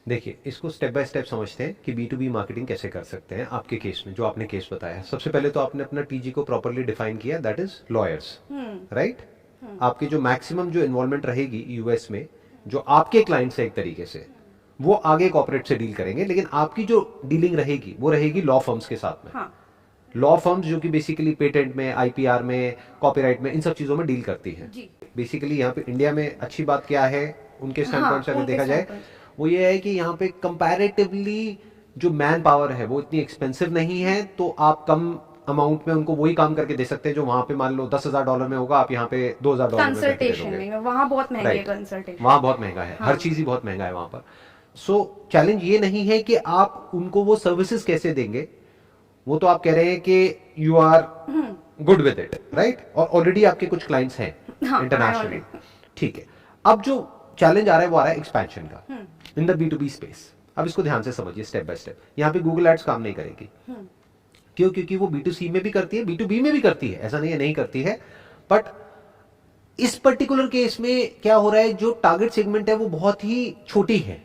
देखिए, इसको step by step समझते हैं कि B2B मार्केटिंग कैसे कर सकते हैं आपके केस में, जो आपने केस बताया। सबसे पहले तो आपने अपना टीजी को प्रॉपरली डिफाइन किया, दैट इज लॉयर्स, राइट। आपकी जो मैक्सिमम जो इन्वॉल्वमेंट रहेगी यूएस में, जो आपके क्लाइंट्स है एक तरीके से, वो आगे कॉर्पोरेट से डील करेंगे, लेकिन आपकी जो डीलिंग रहेगी वो रहेगी लॉ फर्म्स के साथ में। हाँ। लॉ फर्म्स जो कि बेसिकली पेटेंट में, आईपीआर में, कॉपीराइट में, इन सब चीजों में डील करती हैं। जी। बेसिकली यहाँ पे इंडिया में अच्छी बात क्या है उनके स्टैंड हाँ, पॉइंट से अगर उनके देखा जाए, स्टैंडपॉइंट। वो ये है कि यहाँ पे कंपैरेटिवली जो मैन पावर है वो इतनी एक्सपेंसिव नहीं है, तो आप कम अमाउंट में उनको वही काम करके दे सकते हैं जो वहां पे मान लो $10,000 में होगा, आप यहाँ पे $2,000 में करके दे कंसल्टेशन दोगे। में वहाँ बहुत महंगे राइट, कंसल्टेशन। वहां बहुत महंगा है, हर हाँ। चीज ही बहुत महंगा है वहां पर। सो चैलेंज ये नहीं है कि आप उनको वो सर्विसेज कैसे देंगे, वो तो आप कह रहे हैं कि you are good with it, right, और ऑलरेडी आपके कुछ क्लाइंट्स हैं हाँ, इंटरनेशनली। ठीक है, अब जो चैलेंज आ रहा है वो आ रहा है एक्सपेंशन का इन द B2B स्पेस। अब इसको ध्यान से समझिए स्टेप बाय स्टेप। यहाँ पे गूगल एड्स काम नहीं करेगी। क्यों? क्योंकि वो B2C में भी करती है, B2B में भी करती है, ऐसा नहीं है नहीं करती है। बट इस पर्टिकुलर केस में क्या हो रहा है, जो टारगेट सेगमेंट है वो बहुत ही छोटी है,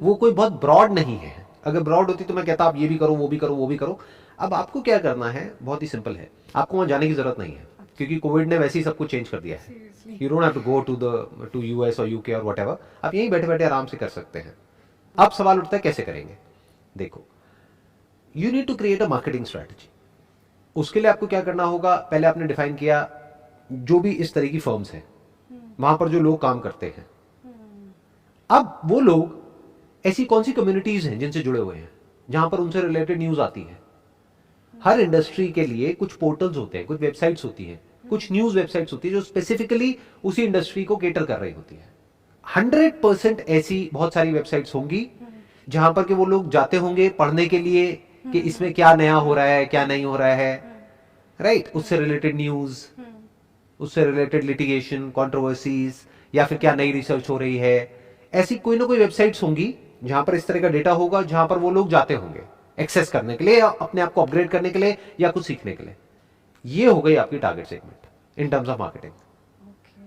वो कोई बहुत ब्रॉड नहीं है। अगर ब्रॉड होती तो मैं कहता आप ये भी करो, वो भी करो, वो भी करो। अब आपको क्या करना है, बहुत ही सिंपल है, आपको वहां जाने की जरूरत नहीं है, क्योंकि कोविड ने वैसे ही सब कुछ चेंज कर दिया है। You don't have to go to US और यूके और व्हाटएवर, आप यहीं बैठे बैठे आराम से कर सकते हैं। अब सवाल उठता है कैसे करेंगे। देखो, you need to create a marketing strategy. उसके लिए आपको क्या करना होगा, पहले आपने डिफाइन किया जो भी इस तरह की फर्म्स हैं वहां पर जो लोग काम करते हैं। अब वो लोग ऐसी कौन सी कम्युनिटीज हैं जिनसे जुड़े हुए हैं, जहां पर उनसे रिलेटेड न्यूज आती है। हर इंडस्ट्री के लिए कुछ पोर्टल्स होते हैं, कुछ वेबसाइट्स होती हैं, कुछ न्यूज वेबसाइट्स होती है जो स्पेसिफिकली उसी इंडस्ट्री को केटर कर रही होती है। 100% ऐसी बहुत सारी वेबसाइट्स होंगी जहां पर के वो लोग जाते होंगे पढ़ने के लिए कि इसमें क्या नया हो रहा है, क्या नहीं हो रहा है, राइट। उससे रिलेटेड न्यूज, उससे रिलेटेड लिटिगेशन, कंट्रोवर्सीज, या फिर क्या नई रिसर्च हो रही है। ऐसी कोई ना कोई वेबसाइट्स होंगी जहां पर इस तरह का डेटा होगा, जहां पर वो लोग जाते होंगे एक्सेस करने के लिए, या अपने आप को अपग्रेड करने के लिए, या कुछ सीखने के लिए। ये हो गई आपकी target segment in terms of marketing.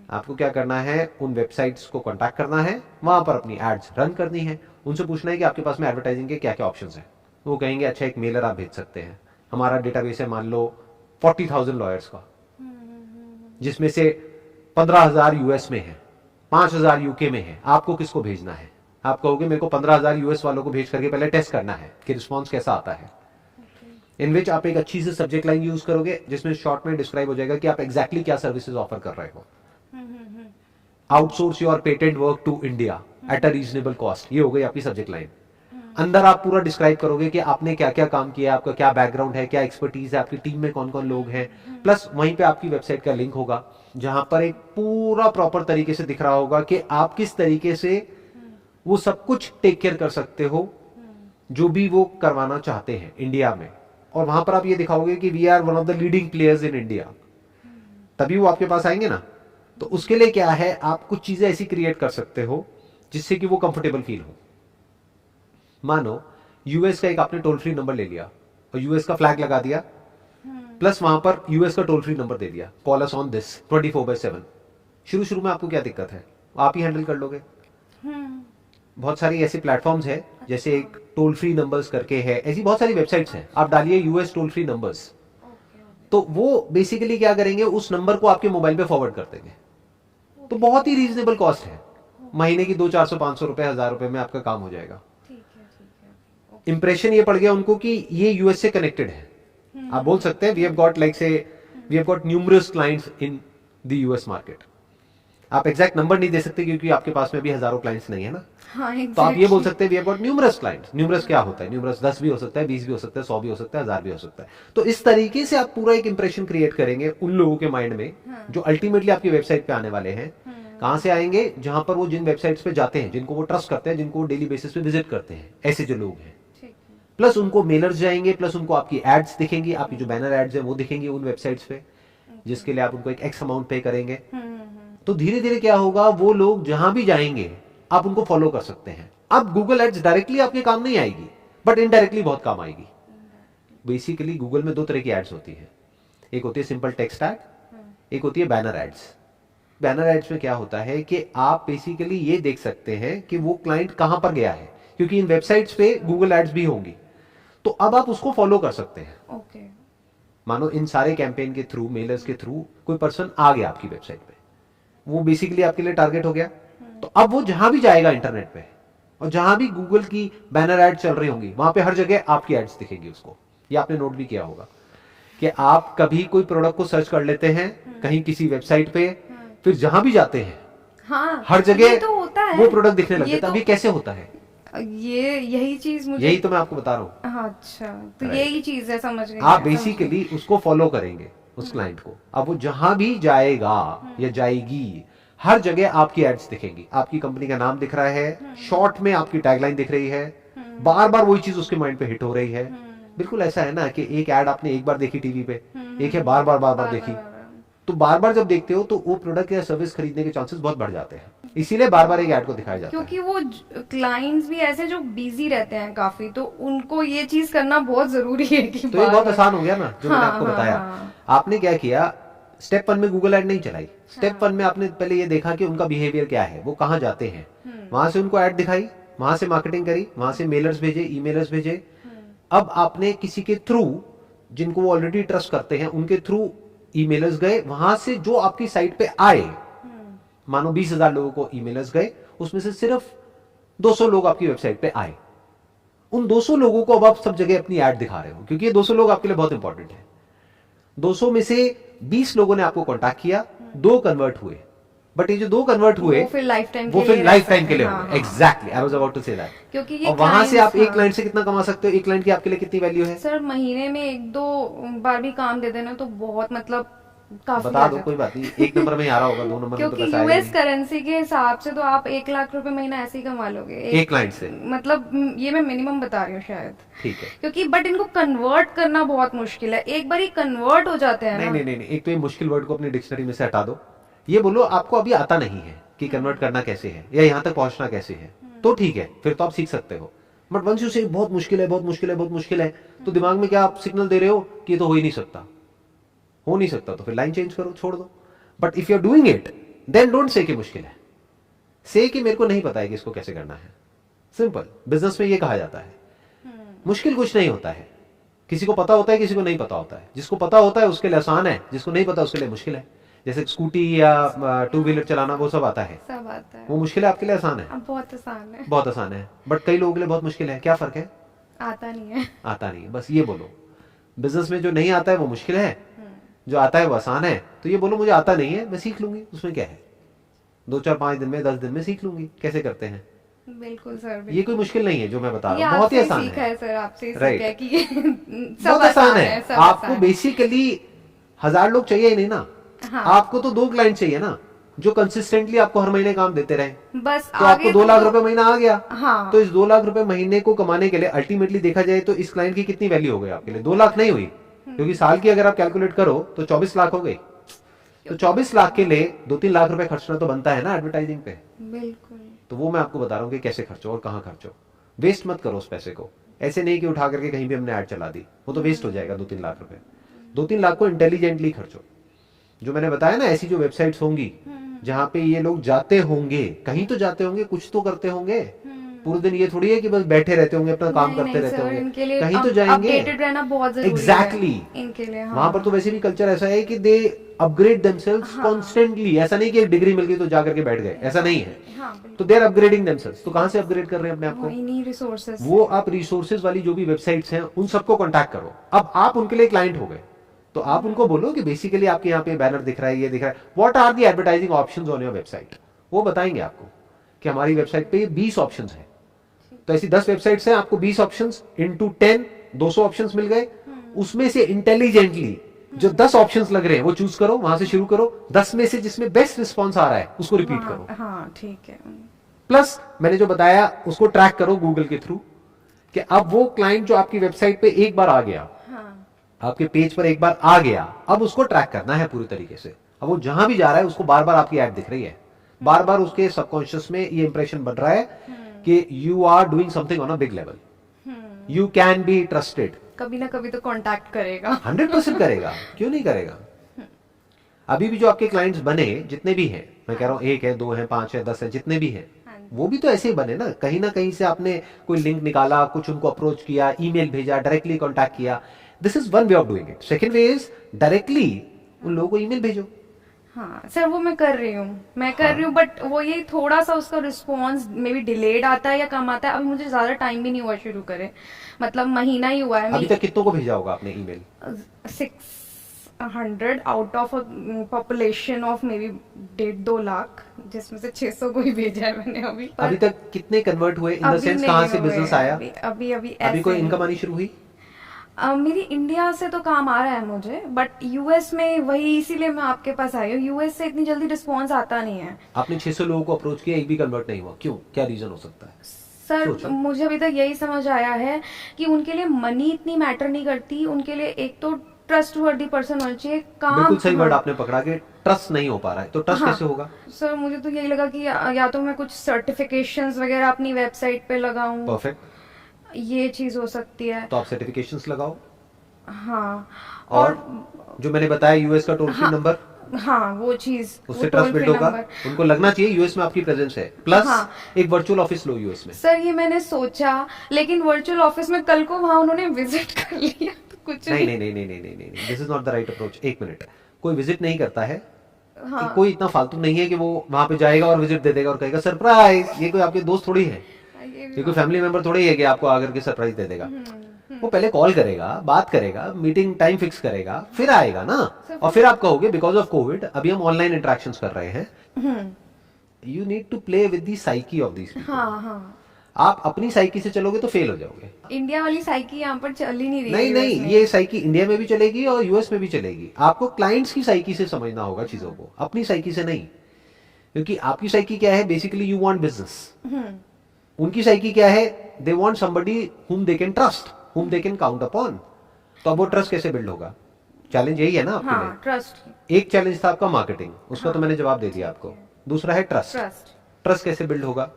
आपको क्या करना है, उन वेबसाइट्स को कॉन्टैक्ट करना है, वहां पर अपनी एड्स रन करनी है, उनसे पूछना है कि आपके पास में एडवर्टाइजिंग के क्या क्या ऑप्शंस हैं। वो कहेंगे अच्छा एक मेलर आप भेज सकते हैं, हमारा डेटाबेस है मान लो 40,000 लॉयर्स का, जिसमें से 15,000 यूएस में है, 5,000 यूके में है, आपको किसको भेजना है। आप कहोगे मेरे को 15,000 यूएस वालों को भेज करके पहले टेस्ट करना है कि रिस्पॉन्स कैसा आता है। इन विच आप एक अच्छी सी सब्जेक्ट लाइन यूज करोगे जिसमें शॉर्ट में डिस्क्राइब हो जाएगा कि आप एग्जैक्टली क्या सर्विसेज ऑफर कर रहे हो। Outsource your patent work to India at a reasonable cost, ये हो गई आपकी सब्जेक्ट लाइन। अंदर आप पूरा डिस्क्राइब करोगे कि आपने क्या क्या काम किया, आपका क्या बैकग्राउंड है, क्या एक्सपर्टीज है, आपकी टीम में कौन कौन लोग हैं। प्लस वहीं पे आपकी वेबसाइट का लिंक होगा जहां पर एक पूरा प्रॉपर तरीके से दिख रहा होगा कि आप किस तरीके से वो सब कुछ टेक केयर कर सकते हो जो भी वो करवाना चाहते हैं इंडिया में। और वहां पर आप ये दिखाओगे कि we are one of the leading players in India, तभी वो आपके पास आएंगे ना। तो उसके लिए क्या है, आप कुछ चीजें ऐसी क्रिएट कर सकते हो जिससे कि वो कंफर्टेबल फील हो। मानो यूएस का एक आपने टोल फ्री नंबर ले लिया और यूएस का फ्लैग लगा दिया, प्लस वहां पर यूएस का टोल फ्री नंबर दे दिया, कॉल अस ऑन दिस 24/7। शुरू शुरू में आपको क्या दिक्कत है, आप ही हैंडल कर लोगे। बहुत सारी ऐसी प्लेटफॉर्म्स है, जैसे एक टोल फ्री नंबर्स करके है, ऐसी बहुत सारी वेबसाइट्स हैं, आप डालिए यूएस टोल फ्री नंबर्स, तो वो बेसिकली क्या करेंगे, उस नंबर को आपके मोबाइल पे फॉरवर्ड कर देंगे। तो बहुत ही रीजनेबल कॉस्ट है, महीने की 200-400-500 रुपए, 1,000 रुपए में आपका काम हो जाएगा। ठीक है, ठीक है। इंप्रेशन ये पड़ गया उनको कि ये यूएस से कनेक्टेड है। आप बोल सकते हैं we have got like say we have got numerous clients in the US market. आप एग्जैक्ट नंबर नहीं दे सकते क्योंकि आपके पास में भी हजारों क्लाइंट्स नहीं है ना। हाँ, तो आप ये exactly. बोल सकते हैं we have got numerous clients. Numerous क्या होता है, न्यूमरस 10 भी हो सकता है, 20 भी हो सकता है, 100 भी हो सकता है, 1,000 भी हो सकता है। तो इस तरीके से आप पूरा एक इंप्रेशन क्रिएट करेंगे उन लोगों के माइंड में जो अल्टीमेटली आपकी वेबसाइट पे आने वाले हैं। कहां से आएंगे, जहां पर वो जिन वेबसाइट्स पे जाते हैं, जिनको वो ट्रस्ट करते हैं, जिनको वो डेली बेसिस पे विजिट करते हैं, ऐसे जो लोग हैं। ठीक है। प्लस उनको मेलर्स जाएंगे, प्लस उनको आपकी एड्स दिखेंगी, आपकी जो बैनर एड्स है वो दिखेंगी उन वेबसाइट्स पे, जिसके लिए आप उनको एक एक्स अमाउंट पे करेंगे। तो धीरे धीरे क्या होगा, वो लोग जहां भी जाएंगे आप उनको फॉलो कर सकते हैं। अब गूगल एड्स डायरेक्टली आपके काम नहीं आएगी, बट इनडायरेक्टली बहुत काम आएगी। बेसिकली गूगल में दो तरह की एड्स होती है, एक होती है सिंपल टेक्स्ट एड, एक होती है बैनर एड्स। बैनर एड्स में क्या होता है कि आप बेसिकली ये देख सकते हैं कि वो क्लाइंट कहां पर गया है, क्योंकि इन वेबसाइट्स पे गूगल एड्स भी होंगी, तो अब आप उसको फॉलो कर सकते हैं। ओके। मानो इन सारे कैंपेन के थ्रू, मेलर्स के थ्रू कोई पर्सन आ गया आपकी वेबसाइट पे, वो बेसिकली आपके लिए टारगेट हो गया, तो अब वो जहां भी जाएगा इंटरनेट पे और जहां भी गूगल की बैनर एड चल रही होंगी, वहां पे हर जगह आपकी एड्स दिखेंगी उसको। ये आपने नोट भी किया होगा कि आप कभी कोई प्रोडक्ट को सर्च कर लेते हैं कहीं किसी वेबसाइट पे, फिर जहां भी जाते हैं हाँ, हर जगह ये तो होता है, वो प्रोडक्ट दिखने लग ये जाता है। तो- अब ये कैसे होता है? यही चीज मुझे, यही तो मैं आपको बता रहा हूँ। हाँ, अच्छा, तो Right. यही चीज है, समझ गई आप मैं, समझ बेसिकली उसको फॉलो करेंगे उस क्लाइंट को। अब वो जहां भी जाएगा या जाएगी, हर जगह आपकी एड्स दिखेंगी, आपकी कंपनी का नाम दिख रहा है, शॉर्ट में आपकी टैगलाइन दिख रही है, बार बार वही चीज उसके माइंड पे हिट हो रही है। बिल्कुल ऐसा है ना कि एक एड आपने एक बार देखी टीवी पे, एक है बार बार देखी, तो बार बार जब देखते हो तो वो प्रोडक्ट या सर्विस खरीदने के चांसेस बहुत बढ़ जाते हैं, इसीलिए बार बार एक ऐड को दिखाया जाता है। क्योंकि वो क्लाइंट्स भी ऐसे जो बिजी रहते हैं काफी, तो उनको ये चीज करना बहुत जरूरी है कि तो ये बहुत आसान हो गया ना जो मैंने हाँ, आपको हाँ, बताया। हाँ। आपने क्या किया, स्टेप 1 में गूगल ऐड नहीं चलाई, स्टेप 1 में आपने पहले ये देखा कि उनका बिहेवियर क्या है, वो कहाँ जाते हैं, वहां से उनको ऐड दिखाई, वहां से मार्केटिंग करी, वहां से मेलर्स भेजे, ईमेलर्स भेजे। अब आपने किसी के थ्रू, जिनको वो ऑलरेडी ट्रस्ट करते हैं, उनके थ्रू ईमेलर्स गए, वहां से जो आपकी साइट पे आए, मानो 20,000 लोगों को ईमेलर्स गए, उसमें से सिर्फ 200 लोग आपकी वेबसाइट पे आए। उन 200 लोगों को अब आप सब जगह अपनी ऐड दिखा रहे हो, क्योंकि ये 200 लोग आपके लिए बहुत इंपॉर्टेंट है। 200 में से 20 लोगों ने आपको कांटेक्ट किया, 2 कन्वर्ट हुए, बट ये जो 2 कन्वर्ट हुए वो फिर लाइफ टाइम वो फिर लाइफ टाइम के लिए हाँ, होंगे। Exactly, I was about to say that. क्योंकि ये और वहां से आप एक clients, क्लाइंट से कितना कमा सकते हो, एक क्लाइंट की आपके लिए कितनी वैल्यू है? सर महीने में 1-2 बार भी काम दे देना तो बहुत, मतलब काफी बता आ दो, जाता कोई है। बात नहीं, एक नंबर में ही आ रहा होगा, 2 नंबर में तो क्योंकि पैसा आएगा यूएस नहीं। करेंसी के हिसाब से तो आप 1 लाख रुपए महीना ऐसे ही कमा लोगे एक क्लाइंट से, मतलब ये मैं मिनिमम बता रही हूँ शायद, ठीक है। क्योंकि बट इनको कन्वर्ट करना बहुत मुश्किल है, एक बार ही कन्वर्ट हो जाते हैं नहीं ना। नहीं नहीं नहीं, एक तो ये मुश्किल वर्ड को अपनी डिक्शनरी में से हटा दो, ये बोलो आपको अभी आता नहीं है कि कन्वर्ट करना कैसे है या यहाँ तक पहुंचना कैसे है, तो ठीक है, फिर तो आप सीख सकते हो। बट वंस यू से बहुत मुश्किल है, बहुत मुश्किल है, बहुत मुश्किल है, तो दिमाग में क्या आप सिग्नल दे रहे हो कि ये तो हो ही नहीं सकता, हो नहीं सकता, तो फिर लाइन चेंज करो, छोड़ दो। But if you are doing it, then don't say कि मुश्किल है, से कि मेरे को नहीं पता है कि इसको कैसे करना है। सिंपल, बिजनेस में ये कहा जाता है, मुश्किल कुछ नहीं होता है, किसी को पता होता है, किसी को नहीं पता होता है। जिसको पता होता है उसके लिए आसान है, जिसको नहीं पता उसके लिए मुश्किल है। जैसे स्कूटी या 2 व्हीलर चलाना, वो सब आता है, सब आता है, वो मुश्किल है, आपके लिए आसान है, अब बहुत आसान है, बहुत आसान है। बट कई लोगों के लिए बहुत मुश्किल है। क्या फर्क है? आता नहीं है। आता नहीं है, बस ये बोलो। बिजनेस में जो नहीं आता है वो मुश्किल है, जो आता है वो आसान है। तो ये बोलो मुझे आता नहीं है, मैं सीख लूंगी, उसमें क्या है, 2-4-5 दिन में, 10 दिन में सीख लूंगी कैसे करते हैं। बिल्कुल सर, ये कोई मुश्किल नहीं है जो मैं बता ये रहा हूँ, बहुत ही आपसे आसान सीखा है। है सर, आपसे ही Right. सीखा है कि ये सब बहुत आसान है। सब आपको आसान है। बेसिकली 1000 लोग चाहिए ही नहीं ना, हाँ। आपको तो 2 क्लाइंट चाहिए ना, जो कंसिस्टेंटली आपको हर महीने काम देते रहे। बस तो आपको 2 लाख रुपए महीना आ गया। हाँ। तो इस 2 लाख रुपए महीने को कमाने के लिए अल्टीमेटली देखा जाए तो इस क्लाइंट की कितनी वैल्यू हो गई आपके लिए? 2 लाख नहीं हुई, क्योंकि साल की अगर आप कैलकुलेट करो तो 24 लाख हो गई। तो 24 लाख के लिए 2-3 लाख रुपए खर्चना तो बनता है ना एडवर्टाइजिंग पे। बिल्कुल। तो वो मैं आपको बता रहा हूँ कि कैसे खर्चो और कहाँ खर्चो। वेस्ट मत करो उस पैसे को, ऐसे नहीं कि उठा करके कहीं भी हमने ऐड चला दी, वो तो वेस्ट हो जाएगा 2-3 लाख रुपए। 2-3 लाख को इंटेलिजेंटली खर्चो। जो मैंने बताया ना, ऐसी जो वेबसाइट्स होंगी जहां पे ये लोग जाते होंगे, कहीं तो जाते होंगे, कुछ तो करते होंगे। पूरे दिन ये थोड़ी है कि बस बैठे रहते होंगे, अपना काम करते रहते होंगे, इनके लिए कहीं तो जाएंगे। अपडेटेड रहना बहुत जरूरी एग्जैक्टली है इनके लिए। हाँ। वहां पर तो वैसे भी कल्चर ऐसा है कि दे अपग्रेड देमसेल्व्स कॉन्स्टेंटली। ऐसा नहीं कि एक डिग्री मिल गई तो जाकर के बैठ गए, ऐसा नहीं है। हाँ, बिल्कुल। तो दे आर अपग्रेडिंग देमसेल्व्स। तो कहां से अपग्रेड कर रहे हैं अपने आप को? इन्हीं रिसोर्सेज। वो आप रिसोर्सेज वाली जो भी वेबसाइट्स हैं उन सबको कांटेक्ट करो। अब आप उनके लिए क्लाइंट हो गए, तो आप उनको बोलो कि बेसिकली आपके यहाँ पे बैनर दिख रहा है, ये दिख रहा है, what are the advertising options on your website. वो बताएंगे आपको कि हमारी वेबसाइट पे ये 20 ऑप्शंस हैं। तो ऐसी 10 वेबसाइट्स हैं, आपको 20 ऑप्शंस इंटू 10 200 ऑप्शंस मिल गए। उसमें से इंटेलिजेंटली जो 10 ऑप्शंस लग रहे हैं वो चूज करो, वहां से शुरू करो। 10 में से जिसमें बेस्ट रिस्पॉन्स आ रहा है उसको रिपीट करो। हाँ, ठीक है। प्लस मैंने जो बताया उसको ट्रैक करो गूगल के थ्रू कि अब वो क्लाइंट जो आपकी वेबसाइट पे एक बार आ गया, हाँ। आपके पेज पर एक बार आ गया, अब उसको ट्रैक करना है पूरी तरीके से। अब वो जहां भी जा रहा है उसको बार बार आपकी ऐड दिख रही है, बार बार उसके सबकॉन्शियस में ये इंप्रेशन बन रहा है कि you are doing something on a big level, you can be trusted. कभी ना कभी तो कांटेक्ट करेगा। 100% करेगा, क्यों नहीं करेगा। अभी भी जो आपके क्लाइंट्स बने जितने भी हैं, मैं कह रहा हूं 1 है, 2 है, 5 है, 10 है, जितने भी हैं, हाँ वो भी तो ऐसे ही बने ना कहीं से आपने कोई लिंक निकाला, कुछ उनको अप्रोच किया, ईमेल भेजा, डायरेक्टली कांटेक्ट किया. This is one way of doing it. Second way is directly उन लोगों को ईमेल भेजो. हाँ सर, वो मैं कर रही हूँ, बट वो ये थोड़ा सा उसका रिस्पॉन्स मे बी डिलेड आता है या कम आता है. अभी मुझे ज्यादा टाइम भी नहीं हुआ शुरू करे, मतलब महीना ही हुआ है. अभी तक कितनों को भेजा होगा आपने email? 600 out of population of may be 1.5-2 lakh, जिसमें से 600 को ही भेजा है मैंने अभी. अभी तक कितने कन्वर्ट हुए? इन द अभी सेंस नहीं कहाँ से हुए बिजनेस हैं, आया? अभी अभी कोई ऐसे इनकम आनी शुरू हुई? मेरी इंडिया से तो काम आ रहा है मुझे, बट यूएस में वही, इसीलिए मैं आपके पास आई हूँ. यूएस से इतनी जल्दी रिस्पॉन्स आता नहीं है. आपने 600 लोगों को अप्रोच किया, एक भी कन्वर्ट नहीं हुआ, क्यों? क्या रीजन हो सकता है? सर सोचो. मुझे अभी तक यही समझ आया है कि उनके लिए मनी इतनी मैटर नहीं करती. उनके लिए एक तो ट्रस्ट वर्दी पर्सन होना चाहिए. काम, बिल्कुल सही वर्ड हाँ, आपने पकड़ा कि ट्रस्ट नहीं हो पा रहा है. तो ट्रस्ट हाँ. कैसे होगा? सर मुझे तो यही लगा कि या तो मैं कुछ सर्टिफिकेशंस वगैरह अपनी वेबसाइट पे लगाऊं, परफेक्ट. ये चीज हो सकती है. तो आप सर्टिफिकेशंस लगाओ. हाँ. और जो मैंने बताया यूएस का टोल फ्री हाँ, नंबर, हाँ वो चीज, उससे वो ट्रस्ट टोल बिल्ड फ्री होगा. नंबर. उनको लगना चाहिए यूएस में आपकी प्रेजेंस है. प्लस हाँ. एक वर्चुअल ऑफिस लो यूएस में. सर ये मैंने सोचा, लेकिन वर्चुअल ऑफिस में कल को वहां उन्होंने विजिट कर लिया तो कुछ नहीं नहीं नहीं नहीं नहीं नहीं नहीं, this is not the right approach. एक मिनट, कोई विजिट नहीं करता है. हाँ. कोई इतना फालतू नहीं है कि वो वहां पे जाएगा और विजिट दे देगा और कहेगा सरप्राइज. ये कोई आपके दोस्त थोड़ी है, ये कोई फैमिली मेंबर थोड़ी है कि आपको आकर के सरप्राइज दे देगा. वो पहले कॉल करेगा, बात करेगा, मीटिंग टाइम फिक्स करेगा, फिर आएगा ना. और फिर आप कहोगे बिकॉज ऑफ कोविड अभी हम ऑनलाइन इंटरेक्शंस कर रहे हैं. You need to play with the psyche of this people. हाँ हाँ. आप अपनी साइकी से चलोगे तो फेल हो जाओगे. इंडिया वाली साइकी यहाँ पर चल ही नहीं रही नहीं है नहीं, US में. ये साइकी इंडिया में भी चलेगी और यूएस में भी चलेगी. आपको क्लाइंट्स की साइकी से समझना होगा चीजों को, अपनी साइकी से नहीं. क्योंकि आपकी साइकी क्या है? Basically you want business. उनकी साइकी क्या है? They want somebody whom they can trust, हुम दे कैन काउंट अपॉन. तो अब वो ट्रस्ट कैसे बिल्ड होगा? चैलेंज यही है ना आपके हाँ, ट्रस्ट. लिए. एक चैलेंज था आपका मार्केटिंग, उसका तो मैंने जवाब दे दिया आपको. दूसरा है ट्रस्ट. ट्रस्ट ट्रस्ट कैसे बिल्ड होगा?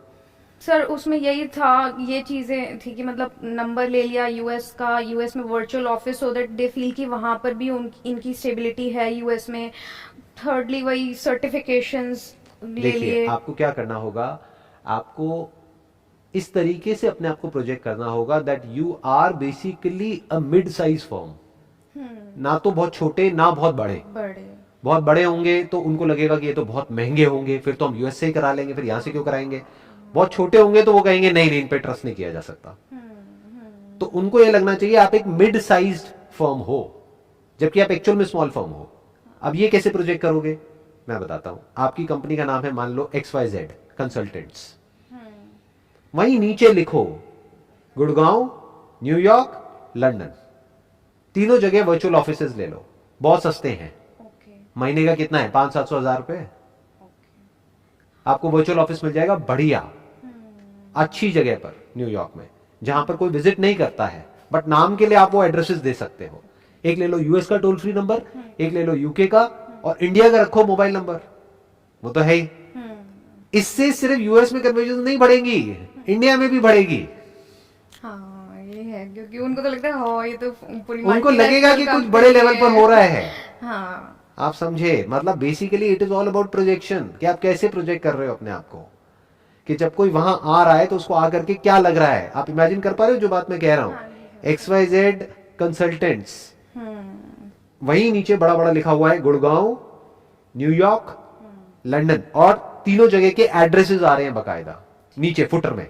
सर उसमें यही था, ये चीजें थी कि मतलब नंबर ले लिया यूएस का, यूएस में virtual office, so that they feel कि वहां पर भी इनकी स्टेबिलिटी है यूएस में. थर्डली वही सर्टिफिकेशंस ले देखिए लिए. आपको क्या करना होगा, आपको इस तरीके से अपने आप को प्रोजेक्ट करना होगा that you are basically a mid size firm. ना तो बहुत छोटे ना बहुत बड़े. बहुत बड़े होंगे तो उनको लगेगा कि ये तो बहुत महंगे होंगे, फिर तो हम यूएस से ही करा लेंगे, फिर यहां से क्यों कराएंगे. बहुत छोटे होंगे तो वो कहेंगे नहीं नहीं, इन पे ट्रस्ट नहीं किया जा सकता. तो उनको ये लगना चाहिए आप एक मिड साइज्ड फर्म हो, जबकि आप एक्चुअल में स्मॉल फर्म हो. अब ये कैसे प्रोजेक्ट करोगे मैं बताता हूं. आपकी कंपनी का नाम है मान लो XYZ कंसल्टेंट्स. वहीं नीचे लिखो गुड़गांव, न्यूयॉर्क, लंदन. तीनों जगह वर्चुअल ऑफिसेज ले लो, बहुत सस्ते हैं. महीने का कितना है? 500-700 हजार रुपए. आपको वर्चुअल ऑफिस मिल जाएगा बढ़िया, अच्छी जगह पर न्यूयॉर्क में, जहां पर कोई विजिट नहीं करता है, बट नाम के लिए आप वो एड्रेसेस दे सकते हो. एक ले लो यूएस का टोल फ्री नंबर, एक ले लो यूके का, और इंडिया का रखो मोबाइल नंबर, वो तो है ही. इससे सिर्फ यूएस में कन्वर्जन नहीं बढ़ेगी, इंडिया में भी बढ़ेगी. हाँ ये है, क्योंकि उनको तो लगता है हाँ ये तो पूरी उनको लगेगा कि कुछ बड़े लेवल पर हो रहा है. हाँ. आप समझे? मतलब basically it is all about projection, कि आप कैसे प्रोजेक्ट कर रहे हो अपने आप को, कि जब कोई वहां आ रहा है तो उसको आकर के क्या लग रहा है. आप इमेजिन कर पा रहे हो जो बात मैं कह रहा हूं. XYZ कंसल्टेंट्स, वहीं नीचे बड़ा बड़ा लिखा हुआ है गुड़गांव, न्यूयॉर्क, लंदन, और तीनों जगह के एड्रेसेस आ रहे हैं बकायदा नीचे फुटर में.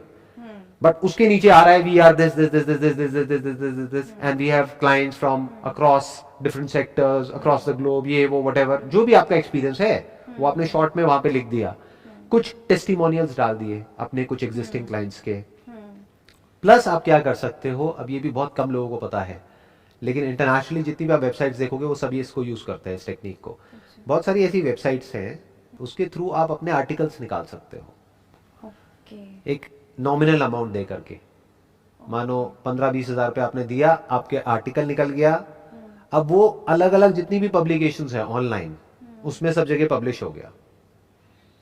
बट उसके नीचे आ रहा है we are this this this this this this this this this this and we have clients from across different sectors across the globe. ये वो व्हाटएवर जो भी आपका एक्सपीरियंस है वो आपने शॉर्ट में वहां पे लिख दिया. कुछ टेस्टिमोनियल्स डाल दिए अपने कुछ एग्जिस्टिंग क्लाइंट्स के. प्लस आप क्या कर सकते हो, अब ये भी बहुत कम लोगों को पता है, लेकिन इंटरनेशनली जितनी भी आप वेबसाइट्स देखोगे वो सभी इसको यूज करते हैं, इस टेक्निक को. बहुत सारी ऐसी वेबसाइट्स हैं, उसके थ्रू आप अपने आर्टिकल्स निकाल सकते हो. एक नॉमिनल अमाउंट दे करके, मानो 15-20 हजार रुपये आपने दिया, आपके आर्टिकल निकल गया. अब वो अलग अलग जितनी भी पब्लिकेशंस हैं ऑनलाइन, उसमें सब जगह पब्लिश हो गया.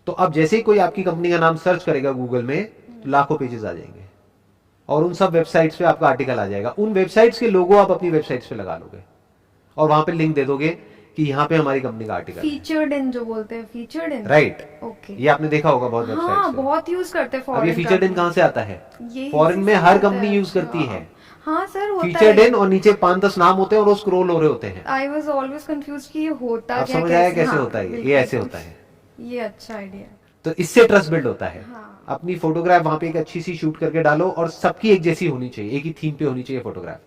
तो अब जैसे ही कोई आपकी कंपनी का नाम सर्च करेगा गूगल में, तो लाखों पेजेस आ जाएंगे और उन सब वेबसाइट्स पे आपका आर्टिकल आ जाएगा. उन वेबसाइट्स के लोगो आप अपनी वेबसाइट्स पे लगा लोगे और वहां पे लिंक दे दोगे कि यहाँ पे हमारी कंपनी का आर्टिकल है, फीचर्ड इन जो बोलते हैं, फीचर्ड इन। राइट। ओके। ये आपने देखा होगा बहुत हाँ, वेबसाइट्स पे। बहुत यूज करते हैं अब ये फॉरेन फीचर्ड इन कहाँ से आता है? ये फॉरेन में इसी से हर आता कंपनी है। यूज करती हाँ। है हाँ सर, होता फीचर्ड है। इन, और नीचे 5-10 नाम होते हैं और वो स्क्रॉल हो रहे होते हैं। आई वाज ऑलवेज कंफ्यूज कि ये होता आप क्या, समझ आया कैसे हाँ, होता है? ये बिल्कुल। ऐसे होता है। ये अच्छा आइडिया है। तो इससे ट्रस्ट बिल्ड होता है। हाँ। अपनी फोटोग्राफ वहां पे एक अच्छी सी शूट करके डालो और सबकी एक जैसी होनी चाहिए, एक ही थीम पे होनी चाहिए photograph,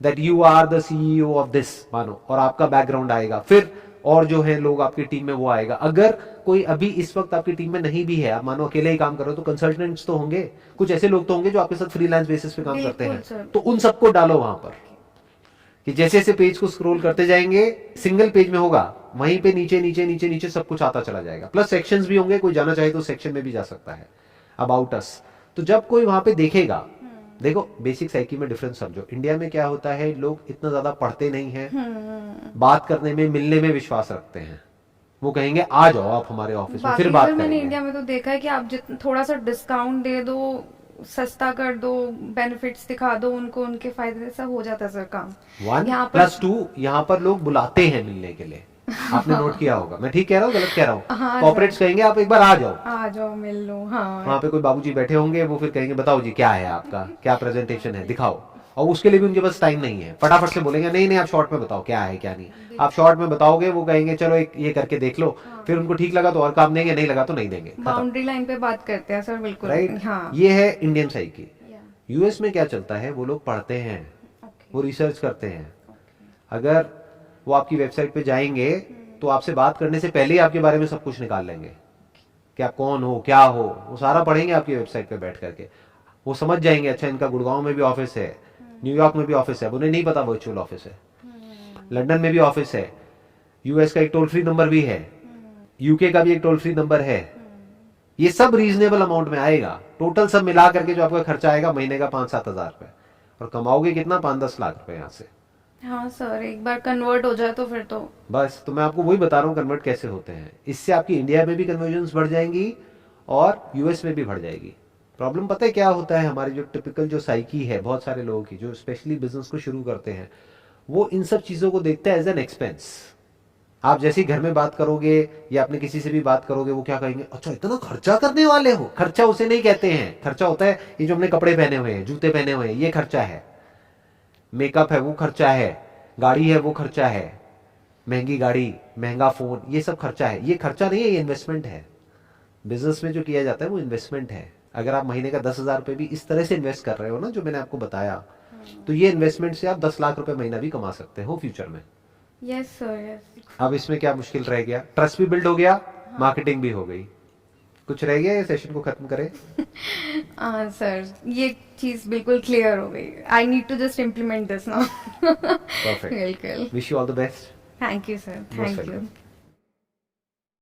that you are the CEO of this मानो, और आपका बैकग्राउंड आएगा, फिर और जो है लोग आपकी टीम में वो आएगा। अगर कोई अभी इस वक्त आपकी टीम में नहीं भी है, आप मानो अकेले ही काम कर रहे हो, तो कंसल्टेंट्स तो होंगे, कुछ ऐसे लोग तो होंगे जो आपके साथ फ्रीलांस बेसिस पे काम करते बिल्कुल हैं, सर। तो उन सबको डालो वहां पर, कि जैसे जैसे पेज को स्क्रॉल करते जाएंगे, सिंगल पेज में होगा, वहीं पे नीचे नीचे नीचे नीचे सब कुछ आता चला जाएगा। प्लस सेक्शंस भी होंगे, कोई जाना चाहे तो सेक्शन में भी जा सकता है, अबाउट अस। तो जब कोई वहां पे देखेगा, देखो बेसिक साइकी में डिफरेंस समझो। इंडिया में क्या होता है, लोग इतना ज्यादा पढ़ते नहीं हैं, बात करने में मिलने में विश्वास रखते हैं। वो कहेंगे आ जाओ आप हमारे ऑफिस में, फिर बाकी बात सर मैंने करेंगे। इंडिया में तो देखा है कि आप थोड़ा सा डिस्काउंट दे दो, सस्ता कर दो, बेनिफिट्स दिखा दो उनको, उनके फायदे से हो जाता है सर काम। 1+2 यहाँ पर लोग बुलाते हैं मिलने के लिए, आपने नोट किया होगा। मैं ठीक कह रहा हूँ, गलत कह रहा हूँ? हाँ कॉर्पोरेट्स कहेंगे आप एक बार आ जाओ, आ जाओ मिल लो। हाँ। वहां पे कोई बाबूजी बैठे होंगे, वो फिर कहेंगे बताओ जी क्या है आपका, क्या प्रेजेंटेशन है, दिखाओ। और उसके लिए भी उनके पास टाइम नहीं है, फटाफट से बोलेंगे नहीं नहीं आप शॉर्ट में बताओ क्या है क्या नहीं। आप शॉर्ट में बताओगे, वो कहेंगे चलो एक ये करके देख लो, फिर उनको ठीक लगा तो और काम देंगे, नहीं लगा तो नहीं देंगे, बाउंड्री लाइन पे बात करते हैं सर, बिल्कुल। राइट। हाँ। ये है इंडियन साइकी। यूएस में क्या चलता है, वो लोग पढ़ते हैं, वो रिसर्च करते हैं। अगर वो आपकी वेबसाइट पे जाएंगे तो आपसे बात करने से पहले ही आपके बारे में सब कुछ निकाल लेंगे, कि आप कौन हो क्या हो, वो सारा पढ़ेंगे आपकी वेबसाइट पे बैठ करके। वो समझ जाएंगे अच्छा इनका गुड़गांव में भी ऑफिस है, न्यूयॉर्क में भी ऑफिस है, उन्हें नहीं पता वर्चुअल ऑफिस है, लंदन में भी ऑफिस है, यूएस का एक टोल फ्री नंबर भी है, यूके का भी एक टोल फ्री नंबर है। ये सब रीजनेबल अमाउंट में आएगा, टोटल सब मिला करके जो आपका खर्चा आएगा महीने का 5-7 हजार रुपए, और कमाओगे कितना, 5-10 लाख रुपए यहाँ से। हाँ सर, एक बार कन्वर्ट हो जाए तो फिर तो बस, तो मैं आपको वही बता रहा हूँ कन्वर्ट कैसे होते हैं। इससे आपकी इंडिया में भी कन्वर्जन्स बढ़ जाएंगी और यूएस में भी बढ़ जाएगी। प्रॉब्लम पता है क्या होता है, हमारी जो टिपिकल जो साइकी है बहुत सारे लोगों की, जो स्पेशली बिजनेस को शुरू करते हैं, वो इन सब चीजों को देखते हैं एज एन एक्सपेंस। आप जैसे ही घर में बात करोगे या अपने किसी से भी बात करोगे, वो क्या कहेंगे, अच्छा इतना खर्चा करने वाले हो। खर्चा उसे नहीं कहते हैं, खर्चा होता है ये जो हमने कपड़े पहने हुए हैं, जूते पहने हुए हैं, ये खर्चा है, मेकअप है वो खर्चा है, गाड़ी है वो खर्चा है, महंगी गाड़ी, महंगा फोन, ये सब खर्चा है। ये खर्चा नहीं है, ये इन्वेस्टमेंट है। बिजनेस में जो किया जाता है वो इन्वेस्टमेंट है। अगर आप महीने का 10,000 रुपए भी इस तरह से इन्वेस्ट कर रहे हो ना, जो मैंने आपको बताया, तो ये इन्वेस्टमेंट से आप 10 लाख रुपए महीना भी कमा सकते हो फ्यूचर में। Yes sir, yes. अब इसमें क्या मुश्किल रह गया, ट्रस्ट भी बिल्ड हो गया, मार्केटिंग भी हो गई, कुछ रह गया? ये सेशन को खत्म करें। हाँ सर, ये चीज बिल्कुल क्लियर हो गई। I need to just implement this now. Perfect. बिल्कुल। Wish you all the best. Thank you sir, Most thank you. welcome.